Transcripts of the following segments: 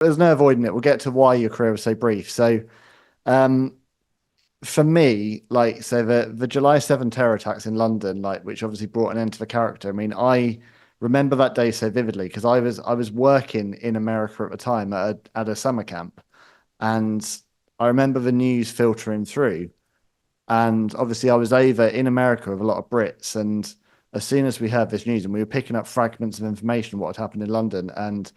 there's no avoiding it. We'll get to why your career was so brief. So, um, for me, like, so the July 7 terror attacks in London, like, which obviously brought an end to the character. I mean, I remember that day so vividly because I was working in America at the time at a summer camp, and I remember the news filtering through, and obviously I was over in America with a lot of Brits, and as soon as we heard this news, and we were picking up fragments of information of what had happened in London, and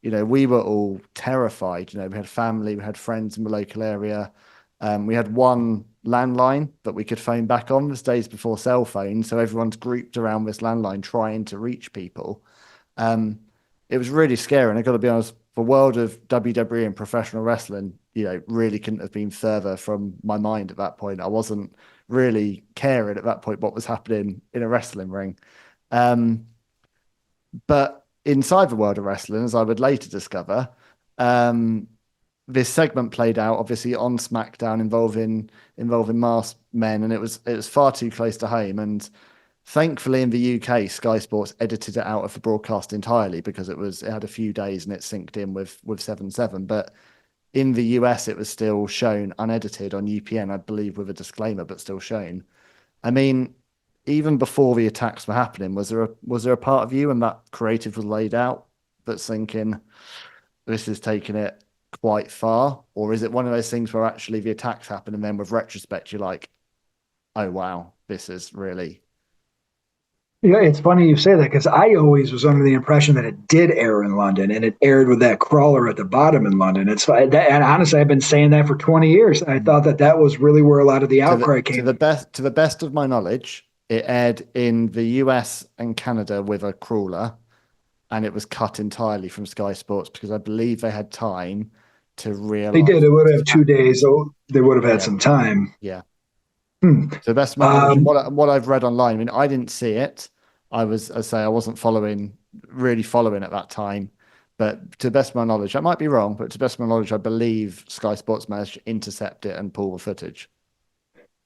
we were all terrified. We had family, we had friends in the local area. We had one landline that we could phone back on. This days before cell phones, so everyone's grouped around this landline trying to reach people. Um, it was really scary, and I got to be honest, the world of WWE and professional wrestling, really couldn't have been further from my mind at that point. I wasn't really caring at that point what was happening in a wrestling ring. Um, but inside the world of wrestling, as I would later discover, um, this segment played out obviously on SmackDown involving masked men, and it was far too close to home. And thankfully, in the UK, Sky Sports edited it out of the broadcast entirely because it had a few days and it synced in with 7/7. But in the US, it was still shown unedited on UPN, I believe, with a disclaimer, but still shown. I mean, even before the attacks were happening, was there a part of you and that creative was laid out that's thinking this is taking it quite far, or is it one of those things where actually the attacks happen and then with retrospect you're like, oh wow, this is really. Yeah, it's funny you say that because I always was under the impression that it did air in London and it aired with that crawler at the bottom in London. And honestly, I've been saying that for 20 years. I thought that that was really where a lot of the to the outcry to came the from. best of my knowledge, it aired in the US and Canada with a crawler, and it was cut entirely from Sky Sports because I believe they had time to They realize did. It what would was have 2 days. happening. So they would have had Yeah, some time. yeah. Hmm. To the best of my knowledge, and Um, what I've read online, I mean, I didn't see it. I say, I wasn't really following at that time. But to the best of my knowledge, I might be wrong, but to the best of my knowledge, I believe Sky Sports managed to intercept it and pull the footage.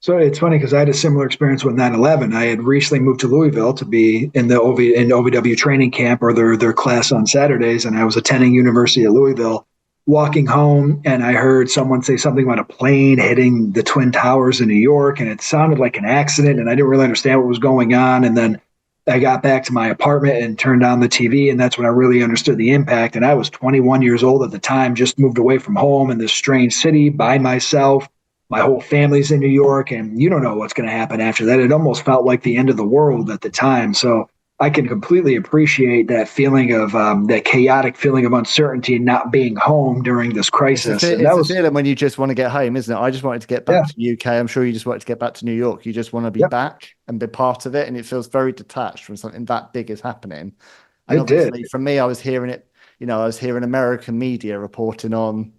so it's funny because I had a similar experience with 9/11. I had recently moved to Louisville to be in the OVW training camp or their class on Saturdays, and I was attending University of Louisville. Walking home, and I heard someone say something about a plane hitting the Twin Towers in New York, and it sounded like an accident, and I didn't really understand what was going on. And then I got back to my apartment and turned on the TV, and that's when I really understood the impact. And I was 21 years old at the time, just moved away from home in this strange city by myself. My whole family's in New York, and you don't know what's going to happen after that. It almost felt like the end of the world at the time. So I can completely appreciate that feeling of that chaotic feeling of uncertainty, not being home during this crisis. And It's that the was, feeling when you just want to get home, isn't it? I just wanted to get yeah, back to the UK. I'm sure you just wanted to get back to New York. You just want to be yep, back and be part of it, and it feels very detached from something that big is happening. And it did. obviously, for me, I was hearing it. I was hearing American media reporting on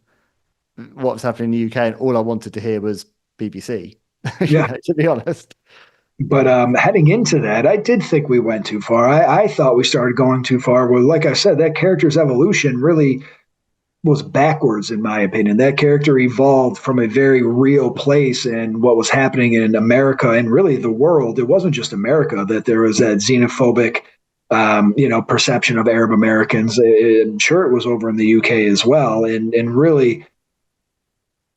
what was happening in the UK, and all I wanted to hear was BBC. Yeah. To be honest. But heading into that, I did think we went too far. I thought we started going too far. Well, like I said, that character's evolution really was backwards, in my opinion. That character evolved from a very real place and what was happening in America and really the world. It wasn't just America that there was that xenophobic, perception of Arab Americans. I'm sure it was over in the UK as well. And really,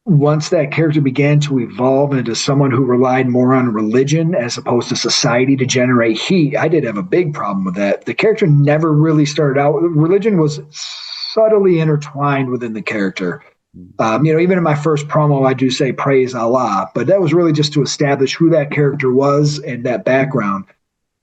once that character began to evolve into someone who relied more on religion as opposed to society to generate heat, I did have a big problem with that. The character never really started out. Religion was subtly intertwined within the character. Even in my first promo, I do say praise Allah, but that was really just to establish who that character was and that background.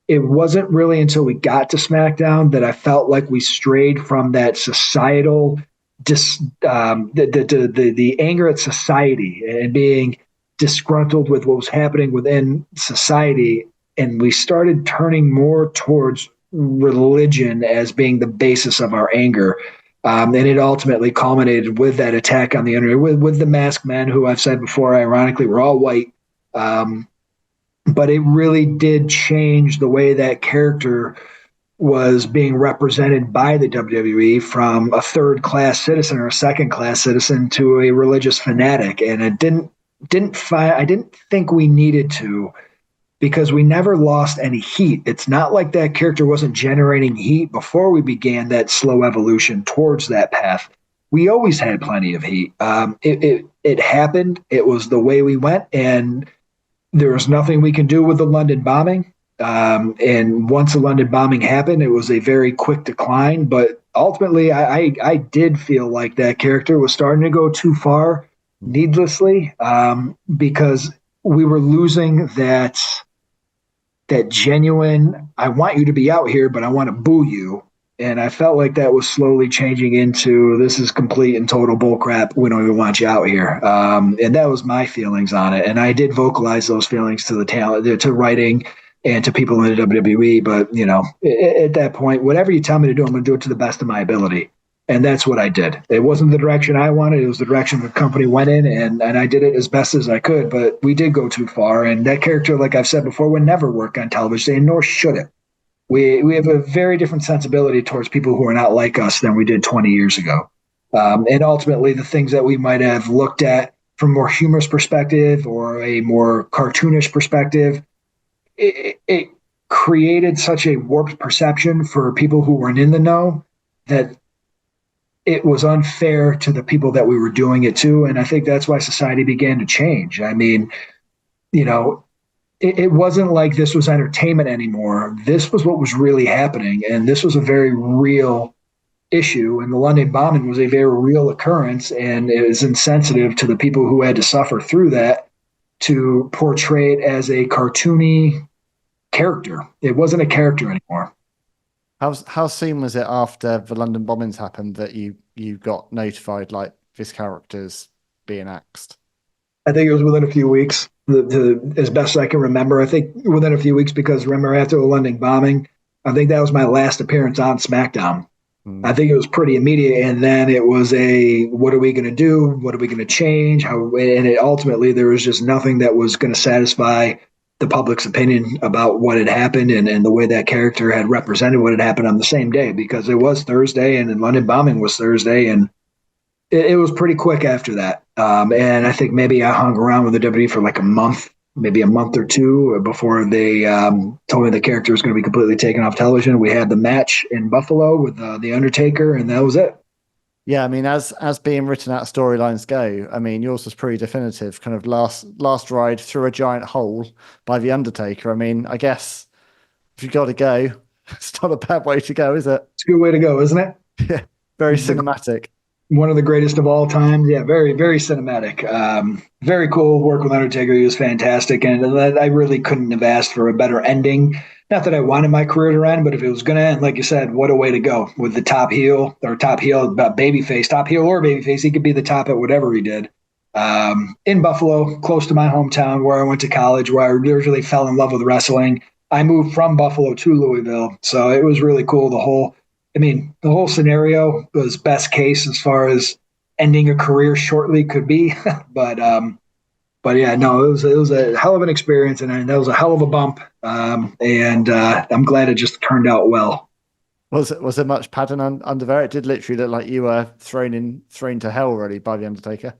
It wasn't really until we got to SmackDown that I felt like we strayed from that societal the anger at society and being disgruntled with what was happening within society, and we started turning more towards religion as being the basis of our anger. And it ultimately culminated with that attack on the internet with the masked men, who I've said before, ironically, were all white. But it really did change the way that character was being represented by the WWE from a third class citizen or a second class citizen to a religious fanatic. And it I didn't think we needed to, because we never lost any heat. It's not like that character wasn't generating heat before we began that slow evolution towards that path. we always had plenty of heat. It happened. It was the way we went, and there was nothing we can do with the London bombing. And once the London bombing happened, it was a very quick decline. But ultimately, I did feel like that character was starting to go too far needlessly, because we were losing that genuine, I want you to be out here, but I want to boo you. And I felt like that was slowly changing into, this is complete and total bullcrap. We don't even want you out here. And that was my feelings on it. And I did vocalize those feelings to the talent, to writing, and to people in the WWE. But, at that point, whatever you tell me to do, I'm going to do it to the best of my ability. And that's what I did. It wasn't the direction I wanted. It was the direction the company went in, and I did it as best as I could. But we did go too far. And that character, like I've said before, would never work on television, nor should it. We have a very different sensibility towards people who are not like us than we did 20 years ago. And ultimately, the things that we might have looked at from a more humorous perspective or a more cartoonish perspective, it created such a warped perception for people who weren't in the know that it was unfair to the people that we were doing it to. And I think that's why society began to change. I mean, it wasn't like this was entertainment anymore. This was what was really happening. And this was a very real issue. And the London bombing was a very real occurrence. And it was insensitive to the people who had to suffer through that to portray it as a cartoony character. It wasn't a character anymore. How soon was it after the London bombings happened that you got notified like this character's being axed? I think it was within a few weeks, as best as I can remember. I think within a few weeks, because remember, after the London bombing, I think that was my last appearance on SmackDown. I think it was pretty immediate. And then it was what are we going to do? What are we going to change? Ultimately, there was just nothing that was going to satisfy the public's opinion about what had happened and the way that character had represented what had happened on the same day, because it was Thursday and the London bombing was Thursday. And it was pretty quick after that. And I think maybe I hung around with the WWE for like a month, maybe a month or two before they told me the character was going to be completely taken off television. We had the match in Buffalo with the Undertaker, and that was it. Yeah, I mean, as being written out storylines go, I mean, yours was pretty definitive, kind of last ride through a giant hole by the Undertaker. I mean, I guess if you got to go, it's not a bad way to go, is it? It's a good way to go, isn't it? Yeah, very cinematic. One of the greatest of all time. Yeah, very, very cinematic. Very cool work with Undertaker. He was fantastic. And I really couldn't have asked for a better ending. Not that I wanted my career to end, but if it was going to end, like you said, what a way to go with the top heel, babyface, top heel or babyface. He could be the top at whatever he did. In Buffalo, close to my hometown where I went to college, where I originally fell in love with wrestling. I moved from Buffalo to Louisville. So it was really cool. The whole scenario was best case as far as ending a career shortly could be. But yeah, no, it was a hell of an experience, and that was a hell of a bump. And I'm glad it just turned out well. Was there much padding under there? It did literally look like you were thrown to hell really by the Undertaker.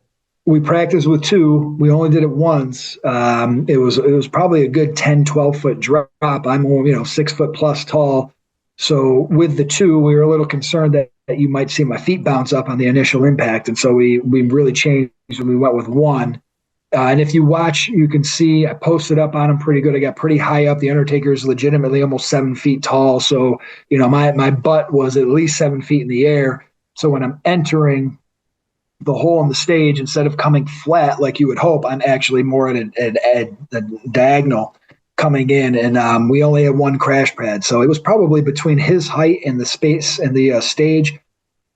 We practiced with two. We only did it once. It was probably a good 10, 12-foot drop. I'm 6 foot plus tall. So with the two, we were a little concerned that you might see my feet bounce up on the initial impact. And so we really changed when we went with one. And if you watch, you can see I posted up on him pretty good. I got pretty high up. The Undertaker is legitimately almost 7 feet tall. So, my butt was at least 7 feet in the air. So when I'm entering the hole in the stage, instead of coming flat like you would hope, I'm actually more at a diagonal coming in, and we only had one crash pad. So it was probably between his height and the space and the stage,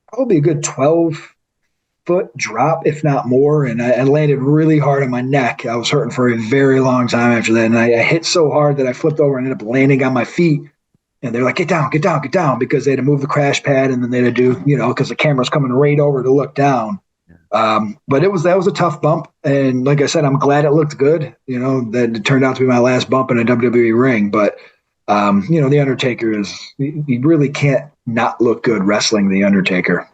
probably a good 12-foot drop, if not more. And I landed really hard on my neck. I was hurting for a very long time after that. And I hit so hard that I flipped over and ended up landing on my feet. And they're like, get down, because they had to move the crash pad, and then they had to do, because the camera's coming right over to look down. But that was a tough bump. And like I said, I'm glad it looked good, that it turned out to be my last bump in a WWE ring. But, the Undertaker you really can't not look good wrestling the Undertaker.